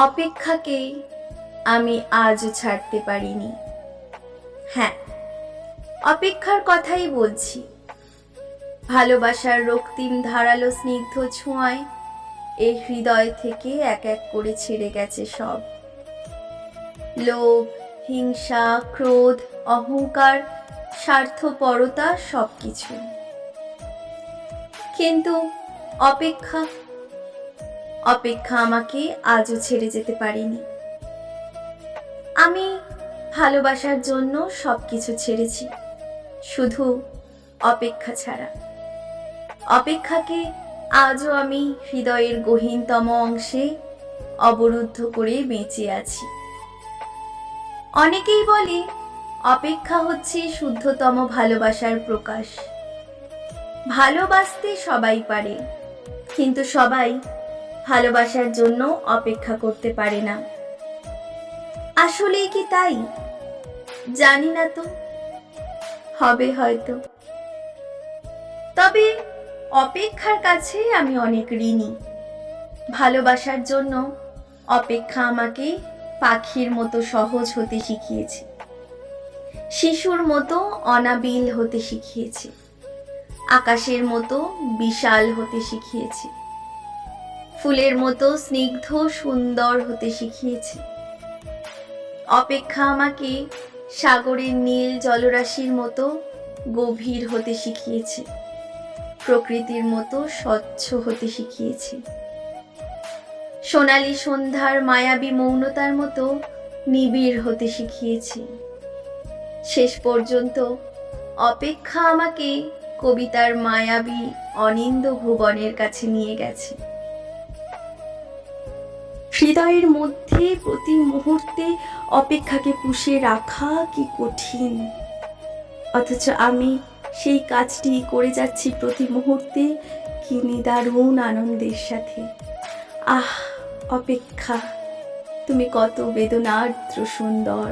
অপেক্ষাকে আমি আজও ছাড়তে পারিনি। হ্যাঁ, অপেক্ষার কথাই বলছি। ভালোবাসার রক্তিম ধারালো স্নিগ্ধ ছোঁয়ায় এই হৃদয় থেকে এক এক করে ছেড়ে গেছে সব। লোভ, হিংসা, ক্রোধ, অহংকার, স্বার্থপরতা, সবকিছু। কিন্তু অপেক্ষা অপেক্ষা আমাকে আজও ছেড়ে যেতে পারেনি। আমি ভালোবাসার জন্য সবকিছু ছেড়েছি, শুধু অপেক্ষা ছাড়া। অপেক্ষাকে আজও আমি হৃদয়ের গহীনতম অংশে অবরুদ্ধ করে বেঁচে আছি। অনেকেই বলে অপেক্ষা হচ্ছে শুদ্ধতম ভালোবাসার প্রকাশ। ভালোবাসতে সবাই পারে, কিন্তু সবাই ভালোবাসার জন্য অপেক্ষা করতে পারে না। আসলেই কি তাই? জানি না তো, হবে হয়তো। তবে অপেক্ষার কাছে আমি অনেক ঋণী। ভালোবাসার জন্য অপেক্ষা আমাকে পাখির মতো সহজ হতে শিখিয়েছে, শিশুর মতো অনাবিল হতে শিখিয়েছে, আকাশের মতো বিশাল হতে শিখিয়েছে, ফুলের মতো স্নিগ্ধ সুন্দর হতে শিখিয়েছে। অপেক্ষা আমাকে সাগরের নীল জলরাশির মতো গভীর হতে শিখিয়েছে, প্রকৃতির মতো স্বচ্ছ হতে শিখিয়েছে, সোনালী সন্ধ্যার মায়াবী মৌনতার মতো নিবিড় হতে শিখিয়েছে। শেষ পর্যন্ত অপেক্ষা আমাকে কবিতার মায়াবী অনিন্দ ভুবনের কাছে নিয়ে গেছে। হৃদয়ের মধ্যে প্রতি মুহূর্তে অপেক্ষাকে পুষে রাখা কি কঠিন, অথচ আমি সেই কাজটি করে যাচ্ছি প্রতি মুহূর্তে কি নিদারুণ আনন্দের সাথে। আহ, অপেক্ষা, তুমি কত বেদনার্দ্র সুন্দর।